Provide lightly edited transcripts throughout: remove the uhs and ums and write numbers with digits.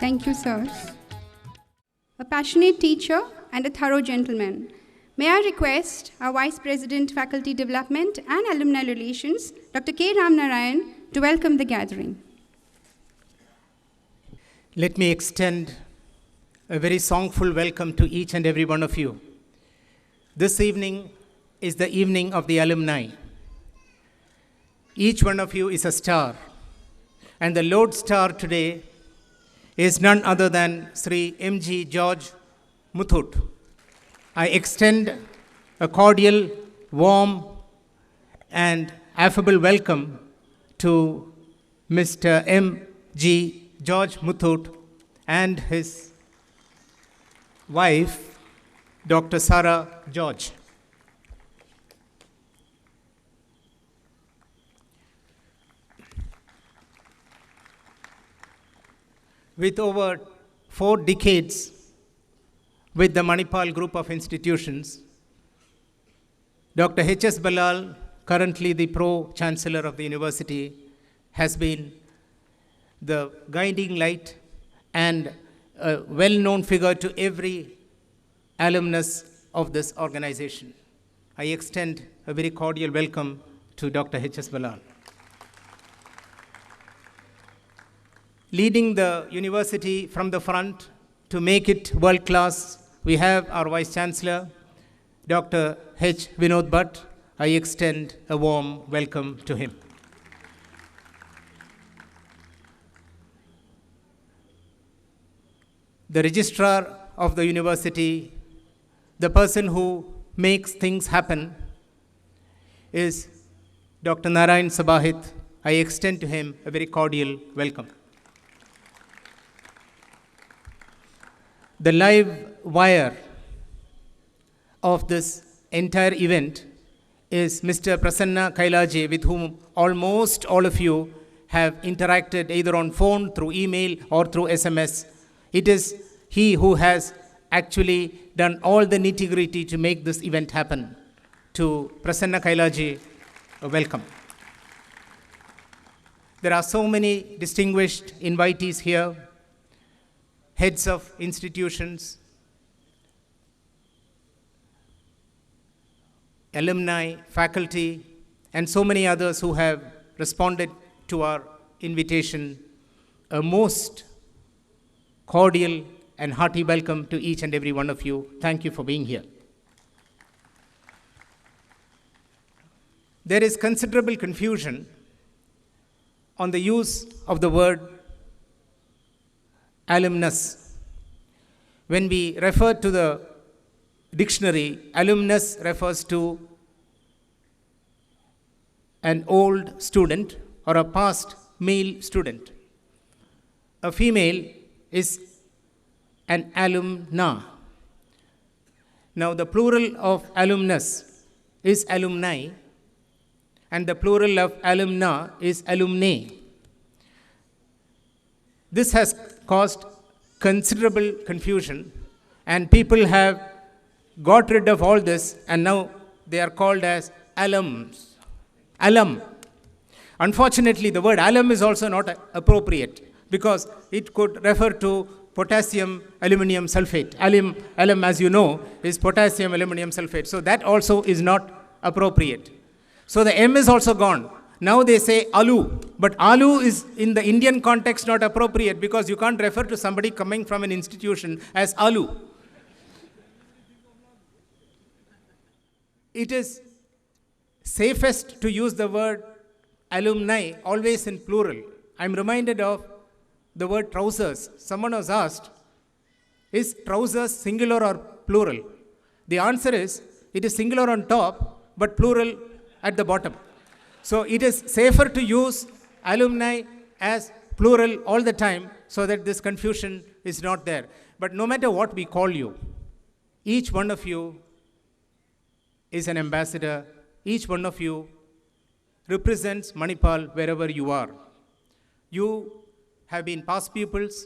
Thank you, sir. A passionate teacher and a thorough gentleman. May I request our Vice President, Faculty Development and Alumni Relations, Dr. K. Ramnarayan, to welcome the gathering. Let me extend a very songful welcome to each and every one of you. This evening is the evening of the alumni. Each one of you is a star, and the Lord Star today is none other than Sri M.G. George Muthoot. I extend a cordial, warm, and affable welcome to Mr. M.G. George Muthoot and his wife, Dr. Sarah George. With over 4 decades with the Manipal group of institutions, Dr. H.S. Ballal, currently the Pro-Chancellor of the university, has been the guiding light and a well-known figure to every alumnus of this organization. I extend a very cordial welcome to Dr. H.S. Ballal. Leading the university from the front to make it world-class, we have our Vice Chancellor, Dr. H. Vinod Bhatt. I extend a warm welcome to him. The Registrar of the university, the person who makes things happen, is Dr. Narayan Sabahit. I extend to him a very cordial welcome. The live wire of this entire event is Mr. Prasanna Kailaje, with whom almost all of you have interacted either on phone, through email, or through SMS. It is he who has actually done all the nitty-gritty to make this event happen. To Prasanna Kailaje, welcome. There are so many distinguished invitees here, heads of institutions, alumni, faculty, and so many others who have responded to our invitation. A most cordial and hearty welcome to each and every one of you. Thank you for being here. There is considerable confusion on the use of the word alumnus. When we refer to the dictionary, alumnus refers to an old student or a past male student. A female is an alumna. Now, the plural of alumnus is alumni, and the plural of alumna is alumnae. This has caused considerable confusion, and people have got rid of all this, and now they are called as alums. Alum. Unfortunately, the word alum is also not appropriate, because it could refer to potassium aluminum sulfate. Alum, as you know, is potassium aluminum sulfate. So that also is not appropriate. So the M is also gone. Now they say alu. But alu is in the Indian context not appropriate, because you can't refer to somebody coming from an institution as alu. It is safest to use the word alumni always in plural. I'm reminded of the word trousers. Someone was asked, is trousers singular or plural? The answer is, it is singular on top, but plural at the bottom. So it is safer to use alumni as plural all the time, so that this confusion is not there. But no matter what we call you, each one of you is an ambassador. Each one of you represents Manipal wherever you are. You have been past pupils,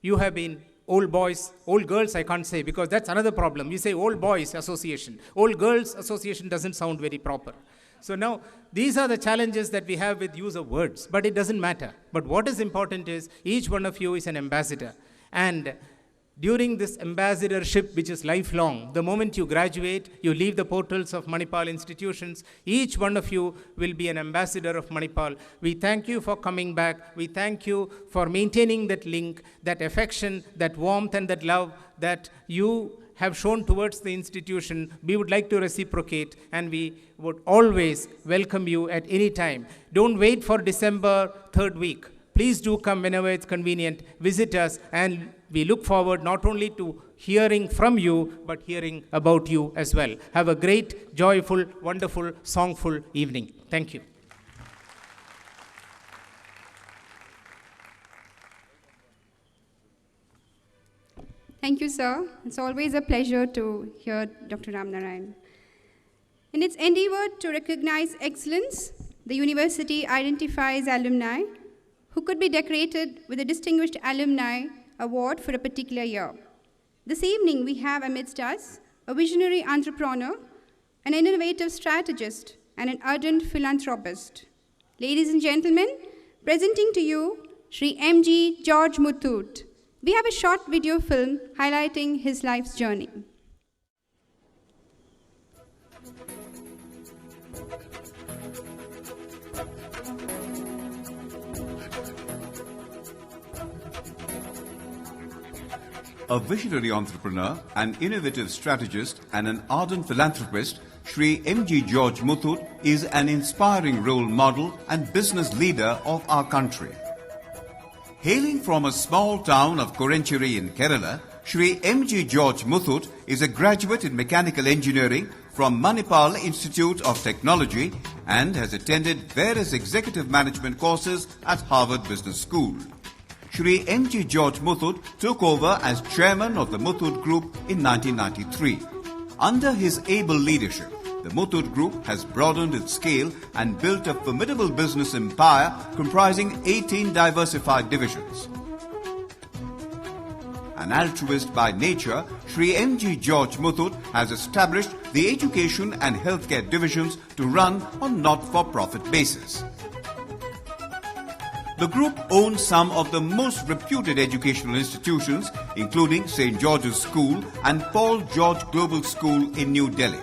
you have been old boys, old girls I can't say, because that's another problem. You say old boys association. Old girls association doesn't sound very proper. So now, these are the challenges that we have with use of words, but it doesn't matter. But what is important is each one of you is an ambassador. And during this ambassadorship, which is lifelong, the moment you graduate, you leave the portals of Manipal institutions, each one of you will be an ambassador of Manipal. We thank you for coming back. We thank you for maintaining that link, that affection, that warmth, and that love that you have shown towards the institution. We would like to reciprocate, and we would always welcome you at any time. Don't wait for December 3rd week. Please do come whenever it's convenient. Visit us, and we look forward not only to hearing from you, but hearing about you as well. Have a great, joyful, wonderful, songful evening. Thank you. Thank you, sir. It's always a pleasure to hear Dr. Ramnarayan. In its endeavor to recognize excellence, the university identifies alumni who could be decorated with a Distinguished Alumni Award for a particular year. This evening, we have amidst us a visionary entrepreneur, an innovative strategist, and an ardent philanthropist. Ladies and gentlemen, presenting to you Shri M.G. George Muthoot. We have a short video film highlighting his life's journey. A visionary entrepreneur, an innovative strategist, and an ardent philanthropist, Shri M.G. George Muthoot is an inspiring role model and business leader of our country. Hailing from a small town of Korencheri in Kerala, Shri M.G. George Muthoot is a graduate in mechanical engineering from Manipal Institute of Technology and has attended various executive management courses at Harvard Business School. Shri M.G. George Muthoot took over as chairman of the Muthoot Group in 1993. Under his able leadership, the Muthoot Group has broadened its scale and built a formidable business empire comprising 18 diversified divisions. An altruist by nature, Shri M.G. George Muthoot has established the education and healthcare divisions to run on not-for-profit basis. The group owns some of the most reputed educational institutions, including St. George's School and Paul George Global School in New Delhi.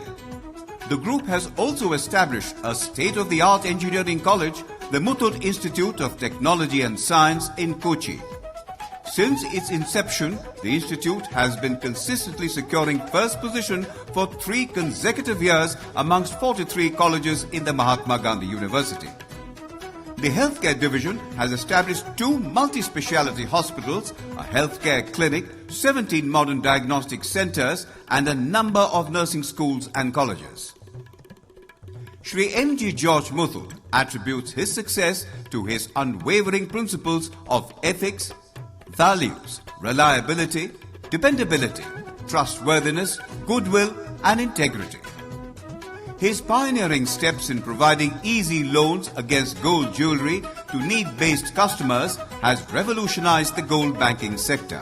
The group has also established a state-of-the-art engineering college, the Muthoot Institute of Technology and Science in Kochi. Since its inception, the institute has been consistently securing first position for 3 consecutive years amongst 43 colleges in the Mahatma Gandhi University. The healthcare division has established 2 multi-speciality hospitals, a healthcare clinic, 17 modern diagnostic centers, and a number of nursing schools and colleges. Shri M.G. George Muthoot attributes his success to his unwavering principles of ethics, values, reliability, dependability, trustworthiness, goodwill, and integrity. His pioneering steps in providing easy loans against gold jewelry to need-based customers has revolutionized the gold banking sector.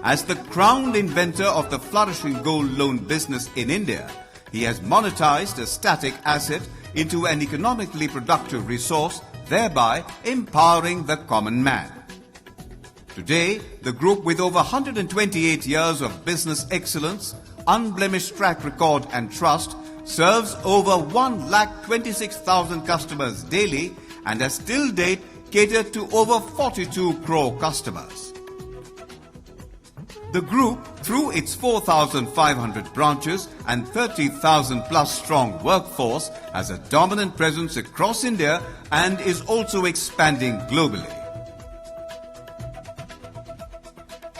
As the crowned inventor of the flourishing gold loan business in India, he has monetized a static asset into an economically productive resource, thereby empowering the common man. Today, the group, with over 128 years of business excellence, unblemished track record and trust, serves over 1,26,000 customers daily and has till date catered to over 42 crore customers. The group, through its 4,500 branches and 30,000 plus strong workforce, has a dominant presence across India and is also expanding globally.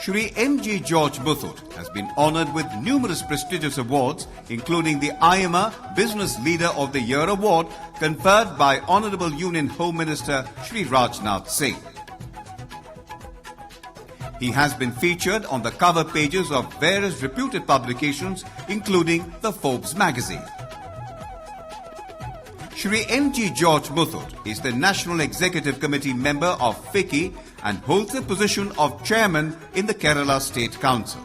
Shri M.G. George Muthoot has been honored with numerous prestigious awards, including the IMA Business Leader of the Year Award conferred by Honorable Union Home Minister Shri Rajnath Singh. He has been featured on the cover pages of various reputed publications, including the Forbes magazine. Shri M.G. George Muthoot is the National Executive Committee member of FICCI and holds the position of chairman in the Kerala State Council.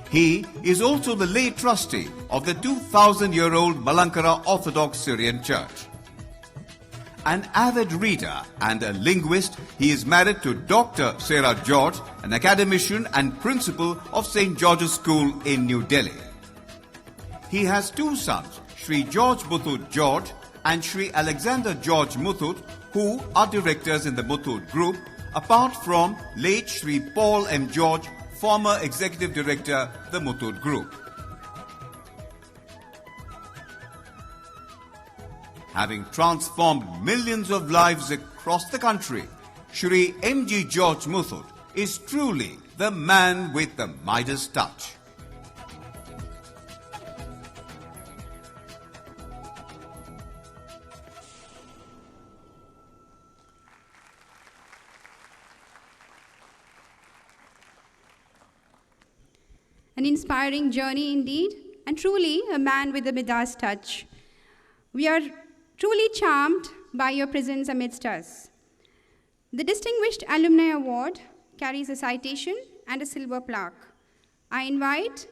He is also the lay trustee of the 2,000-year-old Malankara Orthodox Syrian Church. An avid reader and a linguist, he is married to Dr. Sarah George, an academician and principal of St. George's School in New Delhi. He has two sons, Sri George Muthoot George and Sri Alexander George Muthoot, who are directors in the Muthoot Group, apart from late Sri Paul M. George, former executive director, the Muthoot Group. Having transformed millions of lives across the country, Sri M.G. George Muthoot is truly the man with the Midas touch. An inspiring journey indeed, and truly a man with a Midas touch. We are truly charmed by your presence amidst us. The Distinguished Alumni Award carries a citation and a silver plaque. I invite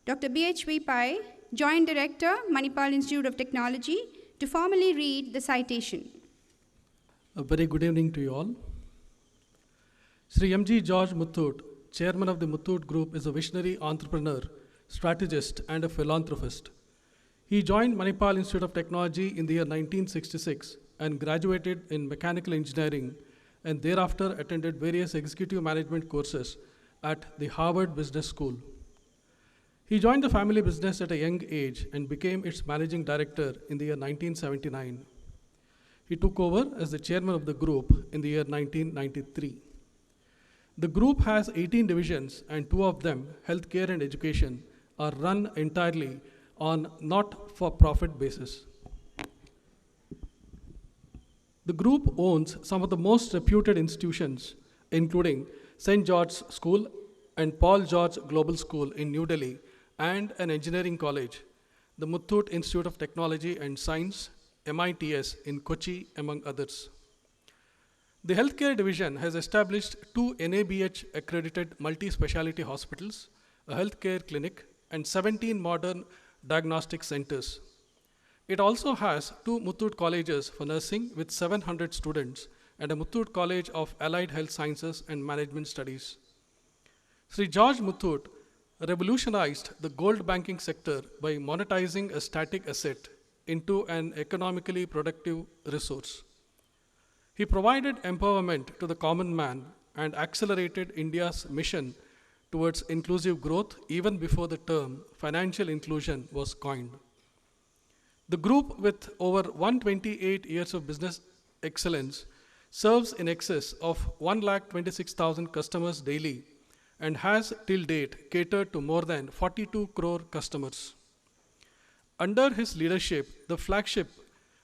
Dr. B.H.V. Pai, Joint Director, Manipal Institute of Technology, to formally read the citation. A very good evening to you all. Sri M.G. George Muthoot, Chairman of the Muthoot Group, is a visionary entrepreneur, strategist, and a philanthropist. He joined Manipal Institute of Technology in the year 1966 and graduated in mechanical engineering, and thereafter attended various executive management courses at the Harvard Business School. He joined the family business at a young age and became its managing director in the year 1979. He took over as the chairman of the group in the year 1993. The group has 18 divisions, and 2 of them, healthcare and education, are run entirely on not-for-profit basis. The group owns some of the most reputed institutions, including St. George's School and Paul George Global School in New Delhi, and an engineering college, the Muthoot Institute of Technology and Science, MITS, in Kochi, among others. The healthcare division has established 2 NABH accredited multi-speciality hospitals, a healthcare clinic, and 17 modern diagnostic centers. It also has 2 Muthoot colleges for nursing with 700 students and a Muthoot College of Allied Health Sciences and Management Studies. Sri George Muthoot revolutionized the gold banking sector by monetizing a static asset into an economically productive resource. He provided empowerment to the common man and accelerated India's mission towards inclusive growth even before the term financial inclusion was coined. The group, with over 128 years of business excellence, serves in excess of 126,000 customers daily and has till date catered to more than 42 crore customers. Under his leadership, the flagship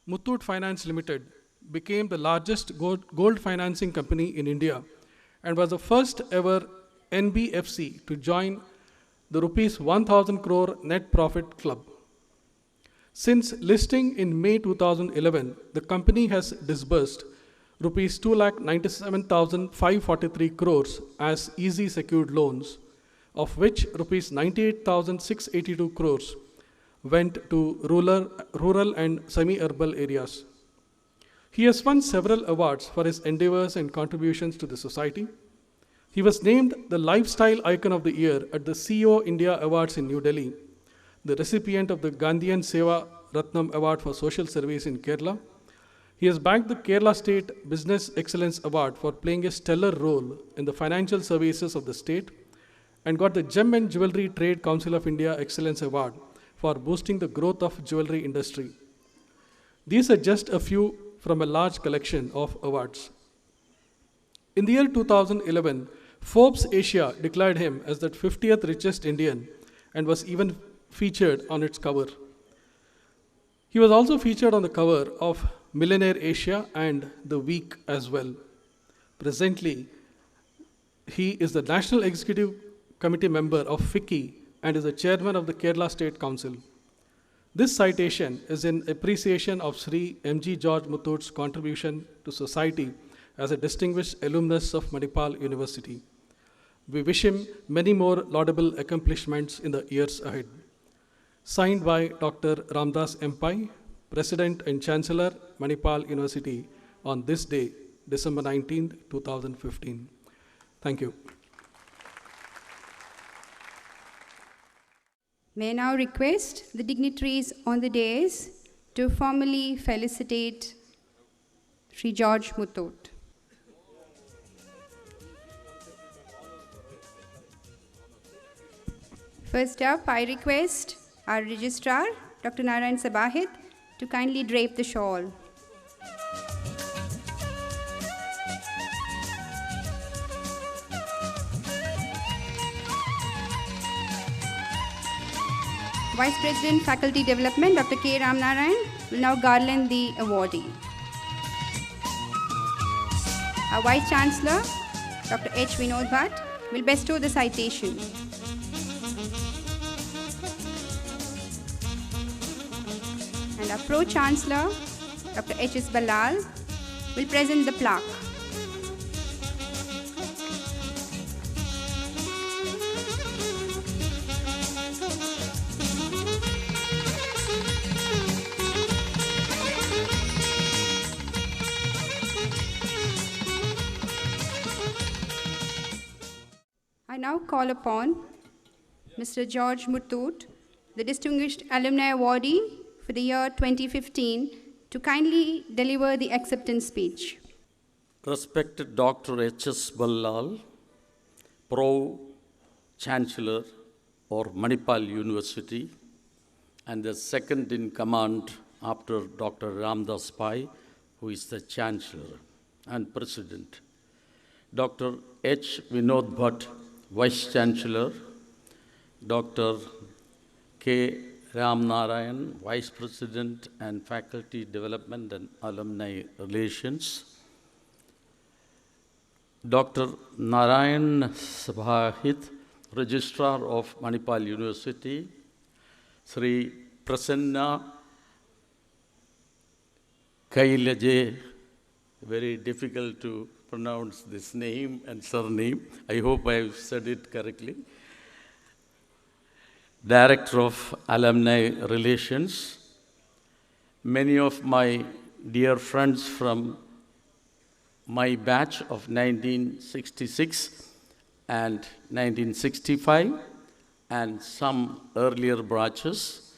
Muthoot Finance Limited became the largest gold financing company in India and was the first ever NBFC to join the rupees 1,000 crore net profit club. Since listing in May 2011, the company has disbursed rupees 2,97,543 crores as easy secured loans, of which rupees 98,682 crores went to rural and semi-urban areas. He has won several awards for his endeavors and contributions to the society. He was named the Lifestyle Icon of the Year at the CEO India Awards in New Delhi, the recipient of the Gandhian Seva Ratnam Award for Social Service in Kerala. He has bagged the Kerala State Business Excellence Award for playing a stellar role in the financial services of the state, and got the Gem and Jewelry Trade Council of India Excellence Award for boosting the growth of jewelry industry. These are just a few from a large collection of awards. In the year 2011, Forbes Asia declared him as the 50th richest Indian and was even featured on its cover. He was also featured on the cover of Millionaire Asia and The Week as well. Presently, he is the National Executive Committee member of FICCI and is the chairman of the Kerala State Council. This citation is in appreciation of Sri M.G. George Muthoot's contribution to society as a distinguished alumnus of Manipal University. We wish him many more laudable accomplishments in the years ahead. Signed by Dr. Ramdas M. Pai, President and Chancellor, Manipal University, on this day, December 19, 2015. Thank you. May I now request the dignitaries on the dais to formally felicitate Sri George Muthoot. First up, I request our Registrar, Dr. Narayan Sabahit, to kindly drape the shawl. Vice President, Faculty Development, Dr. K. Ramnarayan, will now garland the awardee. Our Vice Chancellor, Dr. H. Vinod Bhatt, will bestow the citation. And our Pro-Chancellor, Dr. H.S. Ballal, will present the plaque. I now call upon Mr. George Muthoot, the Distinguished Alumni Awardee for the year 2015, to kindly deliver the acceptance speech. Respected Dr. H.S. Ballal, Pro-Chancellor or Manipal University, and the second in command after Dr. Ramdas Pai, who is the Chancellor and President. Dr. H. Vinod Bhatt, Vice Chancellor, Dr. K. Ramnarayan, Vice President and Faculty Development and Alumni Relations, Dr. Narayan Sabahit, Registrar of Manipal University, Sri Prasanna Kailaje, very difficult to pronounce this name and surname. I hope I have said it correctly. Director of Alumni Relations, many of my dear friends from my batch of 1966 and 1965 and some earlier batches,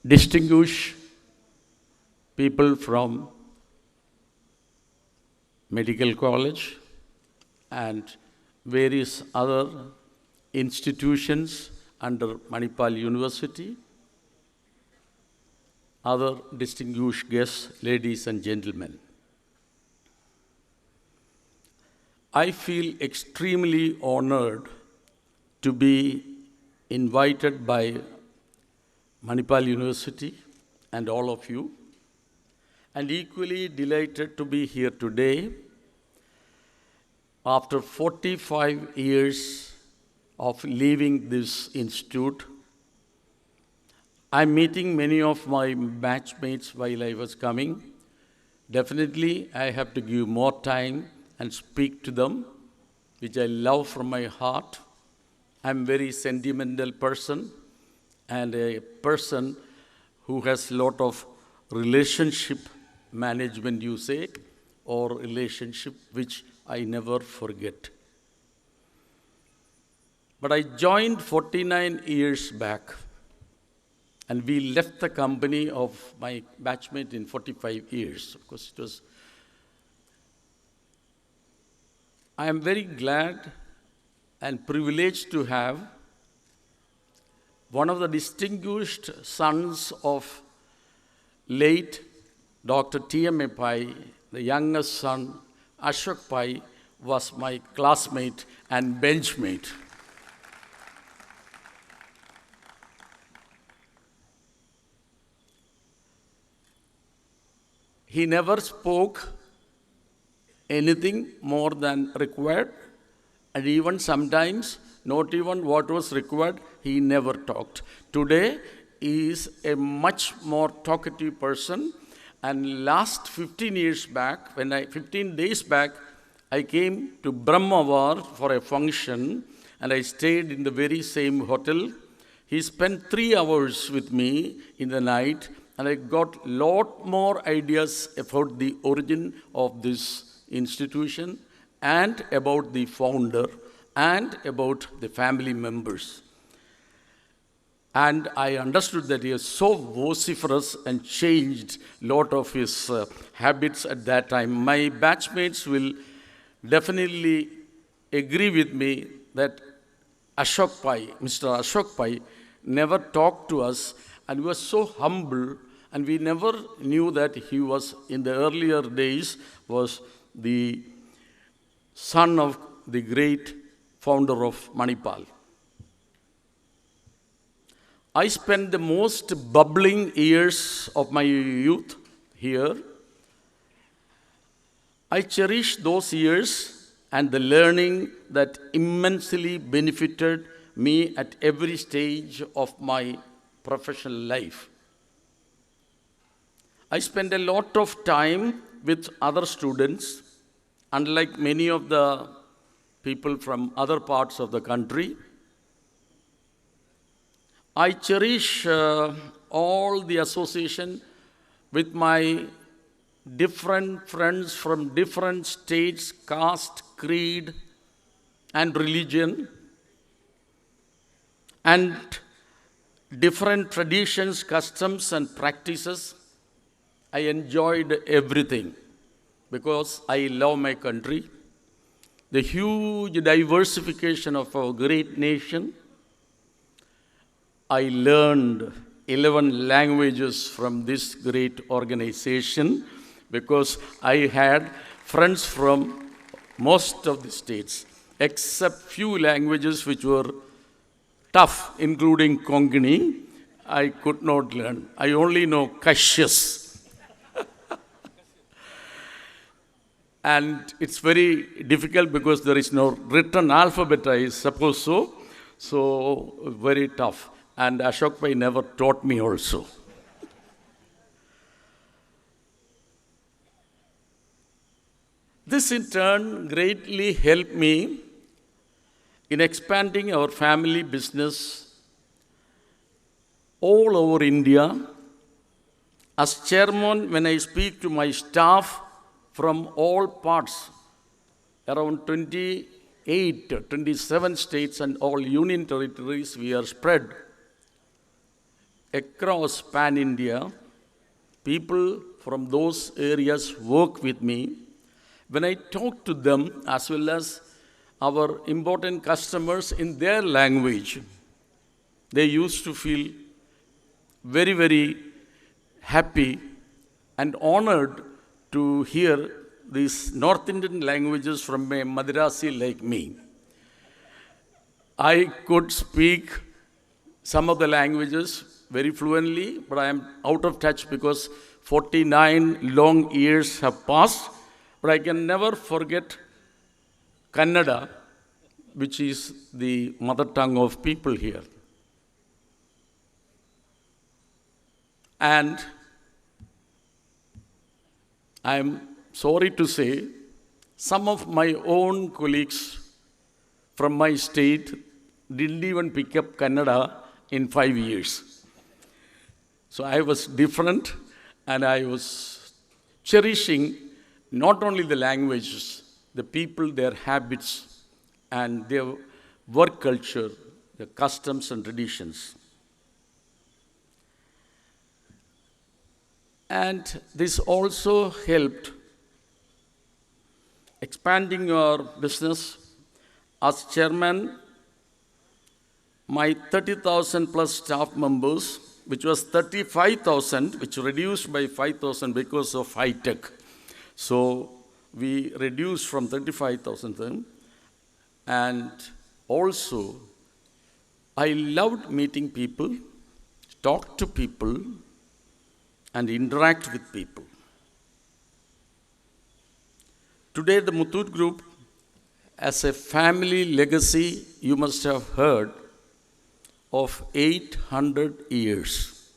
distinguished people from medical college and various other institutions under Manipal University, other distinguished guests, ladies and gentlemen. I feel extremely honored to be invited by Manipal University and all of you, and equally delighted to be here today after 45 years of leaving this institute. I'm meeting many of my batchmates while I was coming. Definitely, I have to give more time and speak to them, which I love from my heart. I'm a very sentimental person and a person who has a lot of relationship management, you say, or relationship which I never forget. But I joined 49 years back, and we left the company of my batchmate in 45 years. Of course, it was. I am very glad and privileged to have one of the distinguished sons of late Dr. T.M.A. Pai, the youngest son, Ashok Pai, was my classmate and benchmate. He never spoke anything more than required, and even sometimes not even what was required, he never talked. Today, he is a much more talkative person, And last 15 days back, I came to Brahmawar for a function, and I stayed in the very same hotel. He spent 3 hours with me in the night, and I got a lot more ideas about the origin of this institution and about the founder and about the family members. And I understood that he was so vociferous and changed a lot of his habits at that time. My batchmates will definitely agree with me that Mr. Ashok Pai, never talked to us, and he was so humble, and we never knew that he was, in the earlier days, was the son of the great founder of Manipal. I spent the most bubbling years of my youth here. I cherish those years and the learning that immensely benefited me at every stage of my professional life. I spent a lot of time with other students, unlike many of the people from other parts of the country. I cherish all the association with my different friends from different states, caste, creed, and religion, and different traditions, customs, and practices. I enjoyed everything because I love my country, the huge diversification of our great nation. I learned 11 languages from this great organization because I had friends from most of the states, except few languages which were tough, including Konkani. I could not learn. I only know Cassius. And it's very difficult because there is no written alphabet, I suppose so. So, very tough. And Ashok Pai never taught me also. This in turn greatly helped me in expanding our family business all over India. As chairman, when I speak to my staff from all parts, around 28, 27 states and all union territories, we are spread across pan-India. People from those areas work with me. When I talk to them, as well as our important customers in their language, they used to feel very, very happy and honored to hear these North Indian languages from a Madrasi like me. I could speak some of the languages very fluently, but I am out of touch because 49 long years have passed. But I can never forget Kannada, which is the mother tongue of people here. And I am sorry to say, some of my own colleagues from my state didn't even pick up Kannada in 5 years. So I was different, and I was cherishing not only the languages, the people, their habits, and their work culture, their customs and traditions. And this also helped expanding our business. As chairman, my 30,000 plus staff members, which was 35,000, which reduced by 5,000 because of high tech. So we reduced from 35,000, and also I loved meeting people, talk to people, and interact with people. Today, the Muthoot Group, as a family legacy, you must have heard of 800 years.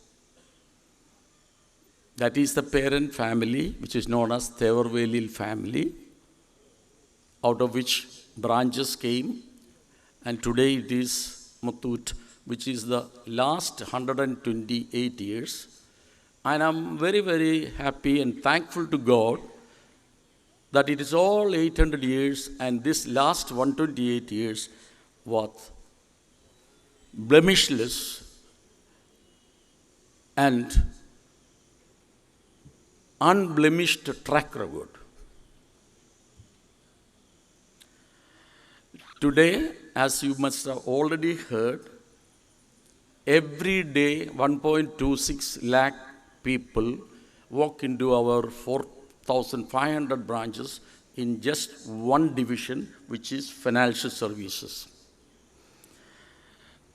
That is the parent family, which is known as Thevarvelil family, out of which branches came, and today it is Muthoot, which is the last 128 years. And I'm very, very happy and thankful to God that it is all 800 years, and this last 128 years was blemishless and unblemished track record. Today, as you must have already heard, every day 1.26 lakh people walk into our 4,500 branches in just one division, which is financial services.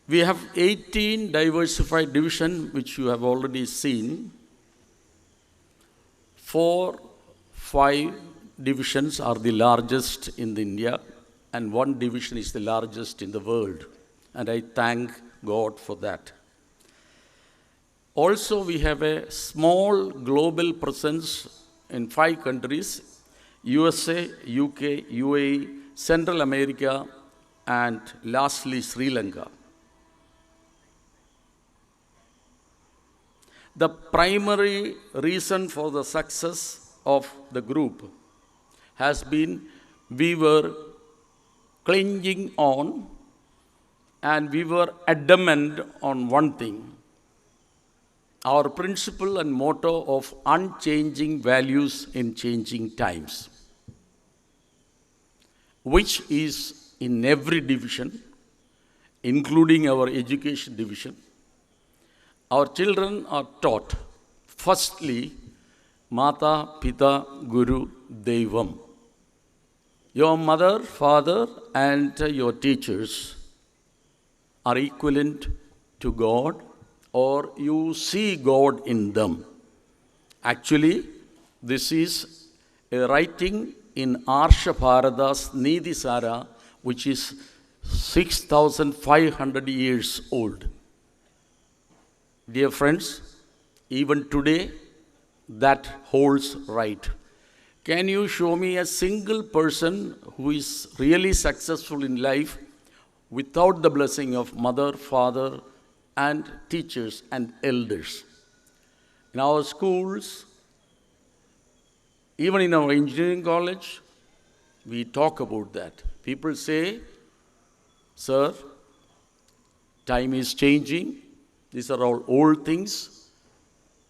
We have 18 diversified divisions, which you have already seen. 5 divisions are the largest in India, and 1 division is the largest in the world. And I thank God for that. Also, we have a small global presence in 5 countries: USA, UK, UAE, Central America, and lastly, Sri Lanka. The primary reason for the success of the group has been we were clinging on and we were adamant on one thing: our principle and motto of unchanging values in changing times, which is in every division, including our education division. Our children are taught, firstly, Mata, Pita, Guru, Devam. Your mother, father, and your teachers are equivalent to God, or you see God in them. Actually, this is a writing in Arsha Bharata's Nidhi Sara, which is 6,500 years old. Dear friends, even today, that holds right. Can you show me a single person who is really successful in life without the blessing of mother, father, and teachers and elders? In our schools, even in our engineering college, we talk about that. People say, sir, time is changing. These are all old things.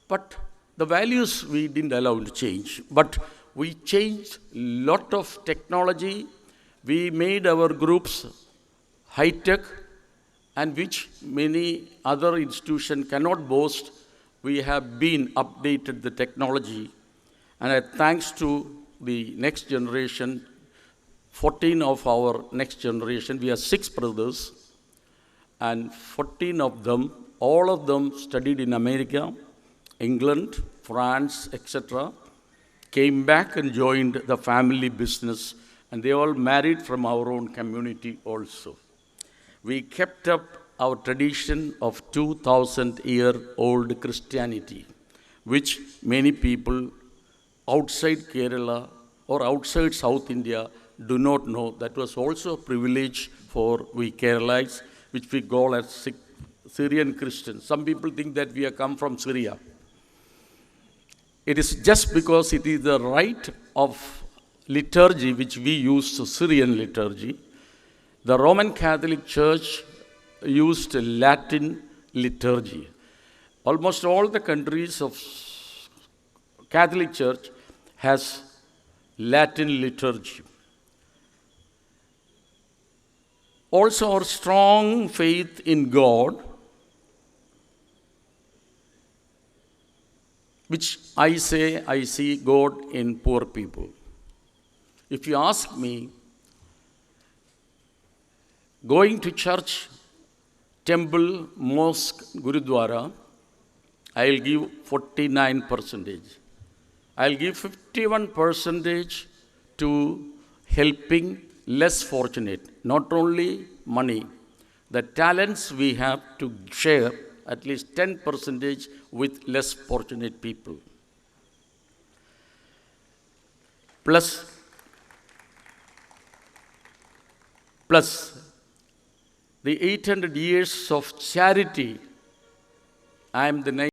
But the values we didn't allow to change. But we changed a lot of technology. We made our groups high-tech, and which many other institutions cannot boast. We have been updated the technology. And thanks to the next generation, 14 of our next generation, we are 6 brothers, and 14 of them, all of them studied in America, England, France, etc., came back and joined the family business, and they all married from our own community also. We kept up our tradition of 2,000-year-old Christianity, which many people outside Kerala or outside South India do not know. That was also a privilege for we Keralites, which we call as Syrian Christians. Some people think that we have come from Syria. It is just because it is the rite of liturgy which we use, Syrian liturgy. The Roman Catholic Church used Latin liturgy. Almost all the countries of Catholic Church has Latin liturgy. Also, our strong faith in God, which I say I see God in poor people. If you ask me, going to church, temple, mosque, Gurudwara, I'll give 49%. I'll give 51% to helping less fortunate. Not only money, the talents we have to share at least 10% with less fortunate people. plus the 800 years of charity, I am the